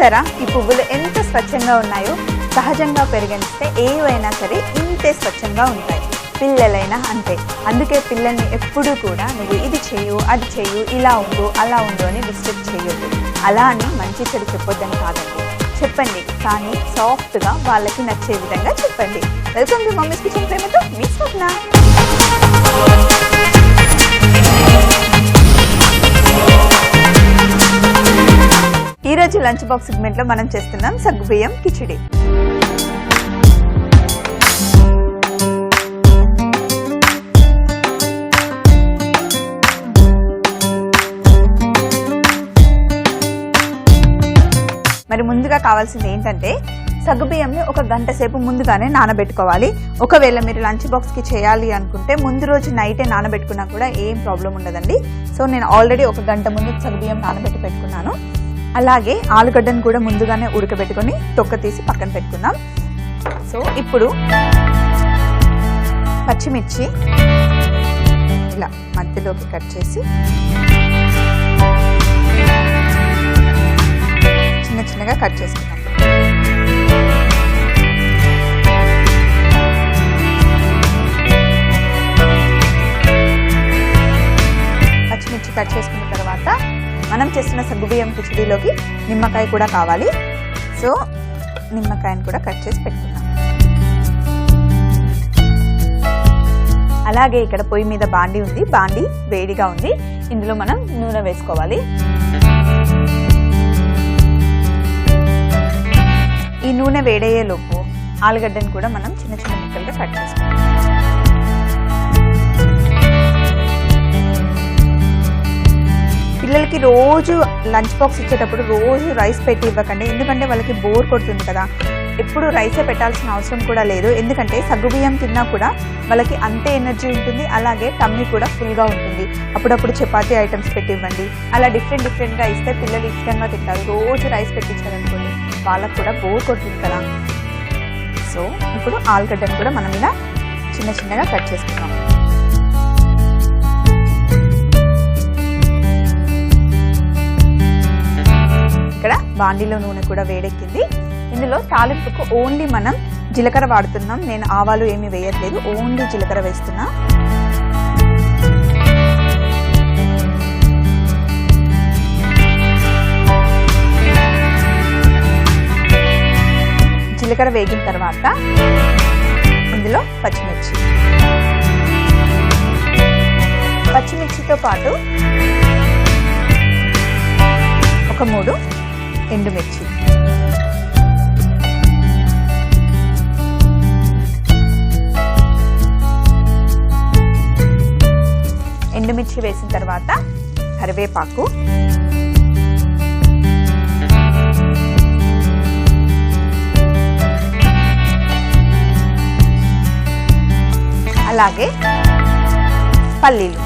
చూసారా ఈ పువ్వులు ఎంత స్వచ్ఛంగా ఉన్నాయో. సహజంగా పెరిగిస్తే ఏవైనా సరే ఇంతే స్వచ్ఛంగా ఉంటాయి. పిల్లలైనా అంతే. అందుకే పిల్లల్ని ఎప్పుడూ కూడా నువ్వు ఇది చేయు అది చేయు ఇలా ఉండు అలా ఉండు అని డిస్టర్బ్ చేయొద్దు. అలా అని మంచి చెడు చెప్పొద్దని కాదండి, చెప్పండి కానీ సాఫ్ట్గా వాళ్ళకి నచ్చే విధంగా చెప్పండి. వెల్కమ్ టు మమ్మీస్ కిచెన్ ప్రేమతో మీ స్వప్న. ఈరోజు లంచ్ బాక్స్ సెగ్మెంట్లో మనం చేస్తున్నాం సగ్గుబియ్యం కిచిడి. మరి ముందుగా కావాల్సింది ఏంటంటే సగ్గుబియ్యంని ఒక గంట సేపు ముందుగానే నానబెట్టుకోవాలి. ఒకవేళ మీరు లంచ్ బాక్స్కి చేయాలి అనుకుంటే ముందు రోజు నైటే నానబెట్టుకున్నా కూడా ఏం ప్రాబ్లం ఉండదండి. సో నేను ఆల్రెడీ ఒక గంట ముందు సగ్గుబియ్యం నానబెట్టి పెట్టుకున్నాను. అలాగే ఆలుగడ్డను కూడా ముందుగానే ఉడకబెట్టుకొని తొక్క తీసి పక్కన పెట్టుకుందాం. సో ఇప్పుడు పచ్చిమిర్చి ఇలా మధ్యలోకి కట్ చేసి చిన్న చిన్నగా కట్ చేసుకుందాం. పచ్చిమిర్చి కట్ చేసుకున్న తర్వాత మనం చేస్తున్న సగ్గుబియ్యం కిచిడిలోకి నిమ్మకాయ కూడా కావాలి. సో నిమ్మకాయను కూడా కట్ చేసి పెట్టుకుందాం. అలాగే ఇక్కడ పొయ్యి మీద బాండి ఉంది. బాండి వేడిగా ఉంది. ఇందులో మనం నూనె వేసుకోవాలి. ఈ నూనె వేడయ్యేలోపు ఆలుగడ్డను కూడా మనం చిన్న చిన్న ముక్కలుగా కట్ చేసుకోవాలి. పిల్లలకి రోజు లంచ్ బాక్స్ ఇచ్చేటప్పుడు రోజు రైస్ పెట్టి ఇవ్వకండి, ఎందుకంటే వాళ్ళకి బోర్ కొడుతుంది కదా. ఎప్పుడు రైసే పెట్టాల్సిన అవసరం కూడా లేదు, ఎందుకంటే సగ్గుబియ్యం తిన్నా కూడా వాళ్ళకి అంతే ఎనర్జీ ఉంటుంది. అలాగే టమ్మీ కూడా ఫుల్గా ఉంటుంది. అప్పుడప్పుడు చపాతీ ఐటమ్స్ పెట్టి ఇవ్వండి. అలా డిఫరెంట్గా ఇస్తే పిల్లలు ఇష్టంగా తింటారు. రోజు రైస్ పెట్టించారనుకోండి వాళ్ళకు కూడా బోర్ కొడుతుంది కదా. సో ఇప్పుడు ఆలుగడ్డను కూడా మనం ఇలా చిన్న చిన్నగా కట్ చేసుకున్నాం. ఇక్కడ బాండీలో నూనె కూడా వేడెక్కింది. ఇందులో తాలింపుకు ఓన్లీ మనం జీలకర్ర వాడుతున్నాం. నేను ఆవాలు ఏమీ వేయట్లేదు, ఓన్లీ జీలకర్ర వేస్తున్నా. జీలకర్ర వేగిన తర్వాత ఇందులో పచ్చిమిర్చితో పాటు ఒక 3 ఎండుమిర్చి, ఎండుమిర్చి వేసిన తర్వాత కరివేపాకు, అలాగే పల్లీలు,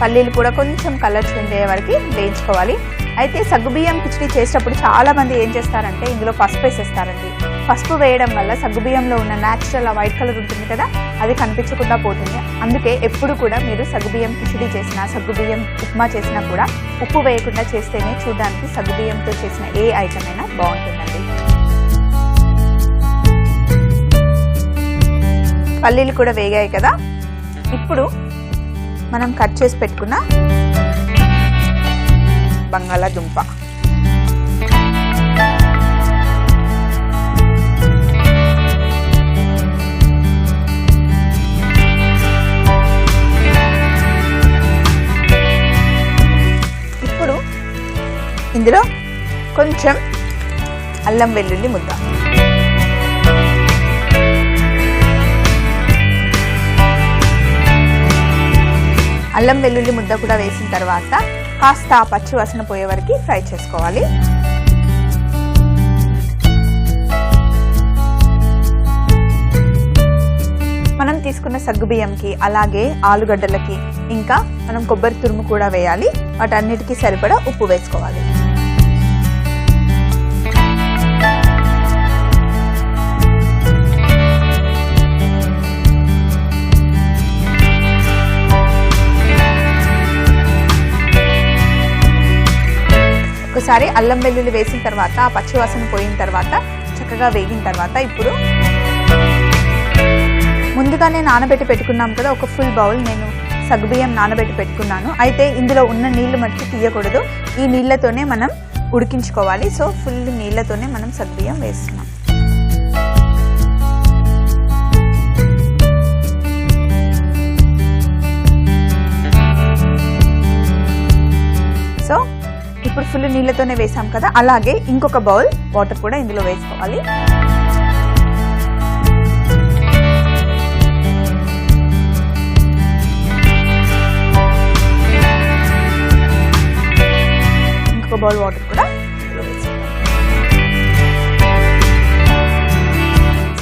పల్లీలు కూడా కొంచెం కలర్ చేంజ్ అయ్యే వరకు వేయించుకోవాలి. అయితే సగ్గుబియ్యం కిచిడి చేసేటప్పుడు చాలా మంది ఏం చేస్తారంటే ఇందులో పసుపు వేసేస్తారండి. పసుపు వేయడం వల్ల సగ్గుబియ్యంలో ఉన్న న్యాచురల్ వైట్ కలర్ ఉంటుంది కదా, అది కనిపించకుండా పోతుంది. అందుకే ఎప్పుడు కూడా మీరు సగ్గుబియ్యం కిచిడి చేసినా సగ్గుబియ్యం ఉప్మా చేసినా కూడా ఉప్పు వేయకుండా చేస్తేనే చూడడానికి సగ్గుబియ్యంతో చేసిన ఏ ఐటమ్ అయినా బాగుంటుందండి. పల్లీలు కూడా వేగాయి కదా. ఇప్పుడు మనం కట్ చేసి పెట్టుకున్న బంగాళాదుంప, ఇప్పుడు ఇందులో కొంచెం అల్లం వెల్లుల్లి ముద్ద, అల్లం వెల్లుల్లి ముద్ద కూడా వేసిన తర్వాత కాస్త పచ్చి వాసన పోయే వరకు ఫ్రై చేసుకోవాలి. మనం తీసుకున్న సగ్గుబియ్యంకి అలాగే ఆలుగడ్డలకి ఇంకా మనం కొబ్బరి తురుము కూడా వేయాలి. వాటన్నిటికీ సరిపడా ఉప్పు వేసుకోవాలి. ఒకసారి అల్లం వెల్లుల్లి వేసిన తర్వాత ఆ పచ్చివాసన పోయిన తర్వాత చక్కగా వేగిన తర్వాత ఇప్పుడు ముందుగానే నానబెట్టి పెట్టుకున్నాం కదా, ఒక ఫుల్ బౌల్ నేను సగ్గుబియ్యం నానబెట్టి పెట్టుకున్నాను. అయితే ఇందులో ఉన్న నీళ్లు మట్టి తీయకూడదు, ఈ నీళ్లతోనే మనం ఉడికించుకోవాలి. సో ఫుల్ నీళ్లతోనే మనం సగ్గుబియ్యం వేస్తున్నాం. సో ఇప్పుడు ఫుల్ నీళ్ళతోనే వేసాం కదా, అలాగే ఇంకొక బౌల్ వాటర్ కూడా ఇందులో వేసుకోవాలి. ఇంకొక బౌల్ వాటర్ కూడా ఇందులో వేసుకోవాలి.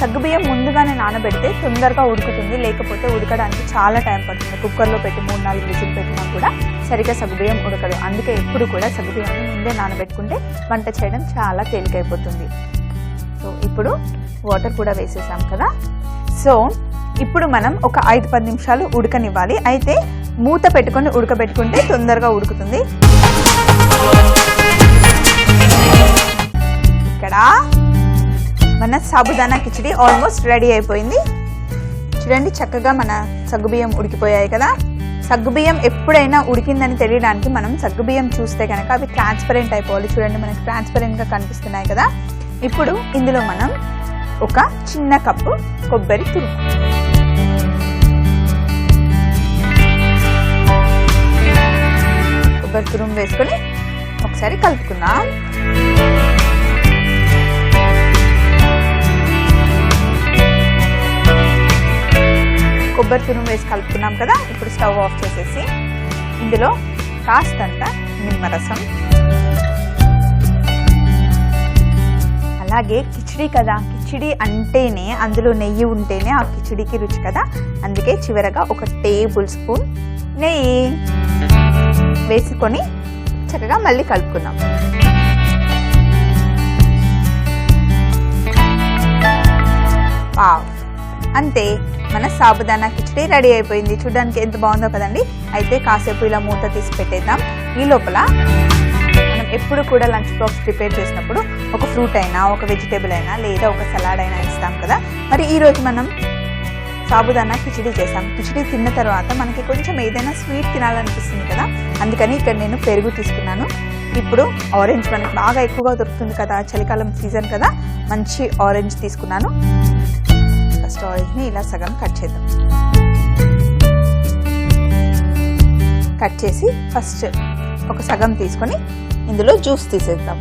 సగ్గుబియ్యం ముందుగానే నానబెడితే తొందరగా ఉడుకుతుంది, లేకపోతే ఉడకడానికి చాలా టైం పడుతుంది. కుక్కర్లో పెట్టి 3-4 విజిల్ పెట్టినా కూడా సరిగ్గా సగ్గుబియ్యం ఉడకదు. అందుకే ఎప్పుడు కూడా సగ్గుబియ్యాన్ని ముందే నానబెట్టుకుంటే వంట చేయడం చాలా తేలికైపోతుంది. సో ఇప్పుడు వాటర్ కూడా వేసేసాం కదా. సో ఇప్పుడు మనం ఒక 5-10 నిమిషాలు ఉడకనివ్వాలి. అయితే మూత పెట్టుకొని ఉడకబెట్టుకుంటే తొందరగా ఉడుకుతుంది. ఇక్కడ మన సాబుదానా కిచిడి ఆల్మోస్ట్ రెడీ అయిపోయింది. చూడండి చక్కగా మన సగ్గుబియ్యం ఉడికిపోయాయి కదా. సగ్గుబియ్యం ఎప్పుడైనా ఉడికిందని తెలియడానికి మనం సగ్గుబియ్యం చూస్తే కనుక అవి ట్రాన్స్పరెంట్ అయిపోవాలి. చూడండి మనకి ట్రాన్స్పరెంట్గా కనిపిస్తున్నాయి కదా. ఇప్పుడు ఇందులో మనం ఒక చిన్న కప్పు కొబ్బరి తురుము, వేసుకొని ఒకసారి కలుపుకుందాం. కొబ్బరి తురుము వేసి కలుపుకున్నాం కదా. ఇప్పుడు స్టవ్ ఆఫ్ చేసేసి ఇందులో కాస్తంత నిమ్మరసం, అలాగే కిచిడి కదా, కిచిడి అంటేనే అందులో నెయ్యి ఉంటేనే ఆ కిచిడికి రుచి కదా. అందుకే చివరగా ఒక టేబుల్ స్పూన్ నెయ్యి వేసుకొని చక్కగా మళ్ళీ కలుపుకున్నాం. అంతే, మన సాబుదానా కిచిడి రెడీ అయిపోయింది. చూడడానికి ఎంత బాగుందో కదండి. అయితే కాసేపు ఇలా మూత తీసి పెట్టేద్దాం. ఈ లోపల మనం ఎప్పుడు కూడా లంచ్ బాక్స్ ప్రిపేర్ చేసినప్పుడు ఒక ఫ్రూట్ అయినా, ఒక వెజిటేబుల్ అయినా, లేదా ఒక సలాడ్ అయినా ఇస్తాం కదా. మరి ఈరోజు మనం సాబుదానా కిచిడి చేసాం. కిచిడి తిన్న తర్వాత మనకి కొంచెం ఏదైనా స్వీట్ తినాలనిపిస్తుంది కదా. అందుకని ఇక్కడ నేను పెరుగు తీసుకున్నాను. ఇప్పుడు ఆరెంజ్ మనకి బాగా ఎక్కువగా దొరుకుతుంది కదా, చలికాలం సీజన్ కదా. మంచి ఆరెంజ్ తీసుకున్నాను. ఫస్ట్ ఆరెంజ్ని ఇలా సగం కట్ చేద్దాం. కట్ చేసి ఫస్ట్ ఒక సగం తీసుకొని ఇందులో జ్యూస్ తీసేద్దాం.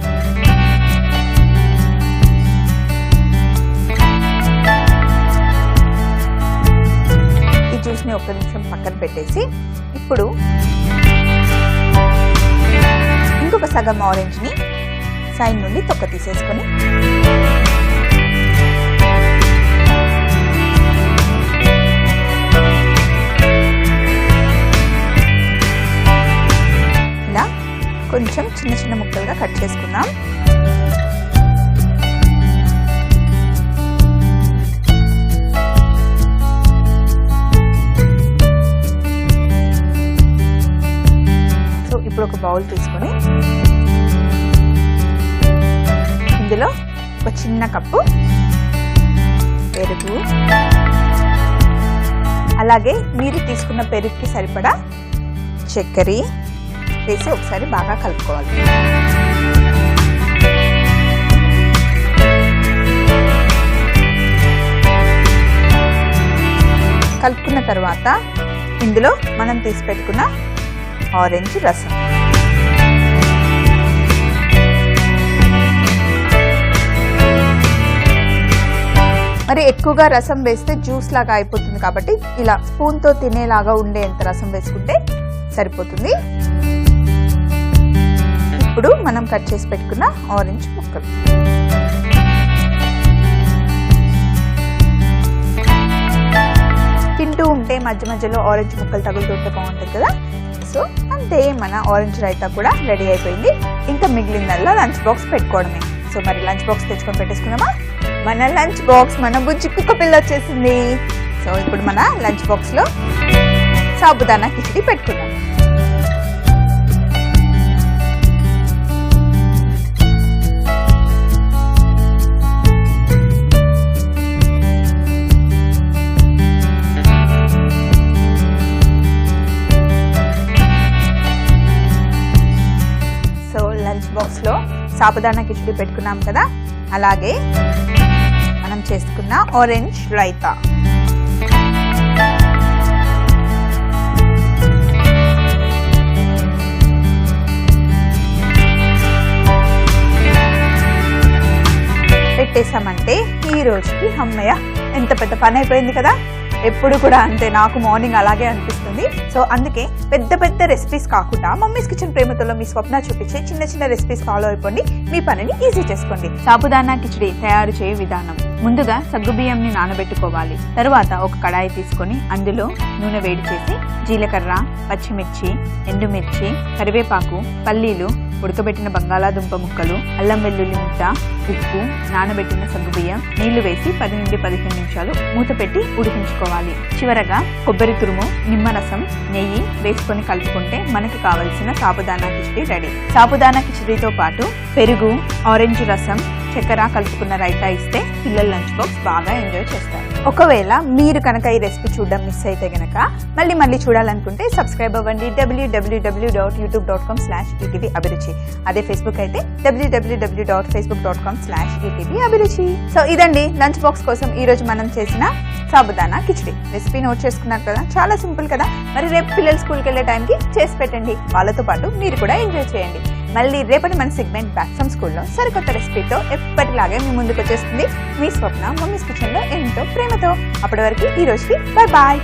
ఈ జ్యూస్ని ఒక నిమిషం పక్కన పెట్టేసి ఇప్పుడు ఇంకొక సగం ఆరెంజ్ని సైడ్ నుండి తొక్క తీసేసుకొని ఇలా కొంచెం చిన్న చిన్న ముక్కలుగా కట్ చేసుకుందాం. సో ఇప్పుడు ఒక బౌల్ తీసుకొని ఇందులో ఒక చిన్న కప్పు పెరుగు, అలాగే మీరు తీసుకున్న పెరుగుకి సరిపడా చక్కెర వేసి ఒకసారి బాగా కలుపుకోవాలి. కలుపుకున్న తర్వాత ఇందులో మనం తీసి పెట్టుకున్న ఆరెంజ్ రసం, మరి ఎక్కువగా రసం వేస్తే జ్యూస్ లాగా అయిపోతుంది కాబట్టి ఇలా స్పూన్తో తినేలాగా ఉండేంత రసం వేసుకుంటే సరిపోతుంది. ఇప్పుడు మనం కట్ చేసి పెట్టుకున్న ఆరెంజ్ ముక్కలు, తింటూ ఉంటే మధ్య మధ్యలో ఆరెంజ్ ముక్కలు తగులుతుంటే బాగుంటుంది కదా. సో అంతే, మన ఆరెంజ్ రైతా కూడా రెడీ అయిపోయింది. ఇంకా మిగిలిందల్లా లంచ్ బాక్స్ పెట్టుకోవడమే. సో మరి లంచ్ బాక్స్ తెచ్చుకొని పెట్టేసుకుందామా? మన లంచ్ బాక్స్ మన బుజ్జి కుక్క పిల్ల వచ్చేసింది. సో ఇప్పుడు మన లంచ్ బాక్స్లో సాబుదానా కిచిడి పెట్టుకుందాం. సాబుదానా కిచిడి పెట్టుకున్నాం కదా, అలాగే మనం చేసుకున్న ఆరెంజ్ రైతా, పెట్టేసామంటే ఈ రోజుకి అమ్మయ్య ఎంత పెద్ద పని అయిపోయింది కదా. ఎప్పుడు కూడా అంతే, నాకు మార్నింగ్ అలాగే అనిపిస్తుంది. సో అందుకే పెద్ద పెద్ద రెసిపీస్ కాకుండా మమ్మీస్ కిచెన్ ప్రేమతోలో మీ స్వప్న చూపించే చిన్న చిన్న రెసిపీస్ ఫాలో అయిపోండి, మీ పనిని ఈజీ చేసుకోండి. సాబుదానా కిచిడి తయారు చేయ విధానం: ముందుగా సగ్గుబియ్యంని నానబెట్టుకోవాలి. తరువాత ఒక కడాయి తీసుకొని అందులో నూనె వేడి చేసి జీలకర్ర, పచ్చిమిర్చి, ఎండుమిర్చి, కరివేపాకు, పల్లీలు, ఉడకబెట్టిన బంగాళాదుంప ముక్కలు, అల్లం వెల్లుల్లి ముద్ద, ఉప్పు, నానబెట్టిన సగ్గుబియ్యం, నీళ్లు వేసి 10 నుండి 15 నిమిషాలు మూత పెట్టి ఉడికించుకోవాలి. చివరగా కొబ్బరి తురుము, నిమ్మరసం, నెయ్యి వేసుకొని కలుపుకుంటే మనకి కావలసిన సాబుదానా కిచిడి రెడీ. సాబుదానా కిచిడితో పాటు పెరుగు, ఆరెంజ్ రసం, చక్కెర కలుపుకున్న రైతా ఇస్తే పిల్లల లంచ్ బాక్స్ బాగా ఎంజాయ్ చేస్తారు. ఒకవేళ మీరు కనుక ఈ రెసిపీ చూడడం మిస్ అయితే గనక మళ్ళీ చూడాలనుకుంటే సబ్స్క్రైబ్ అవ్వండి www.youtube.com/ETV అభిరుచి. అదే ఫేస్బుక్ అయితే www.facebook.com/ETV అభిరుచి. సో ఇదండి లంచ్ బాక్స్ కోసం ఈ రోజు మనం చేసిన సాబుదానా కిచిడి రెసిపీ. నోట్ చేసుకున్నారు కదా, చాలా సింపుల్ కదా. మరి రేపు పిల్లలు స్కూల్కి వెళ్ళే టైంకి చేసి పెట్టండి, వాళ్ళతో పాటు మీరు కూడా ఎంజాయ్ చేయండి. మళ్ళీ రేపటి మన సెగ్మెంట్ బ్యాక్ ఫ్రమ్ స్కూల్లో సరికొత్త రెసిపీతో ఎప్పటిలాగే మీ ముందుకు వచ్చేస్తుంది మీ స్వప్న మమ్మీస్ కిచెన్లో ఎంతో ప్రేమతో. అప్పటి వరకు ఈ రోజుకి బాయ్ బాయ్.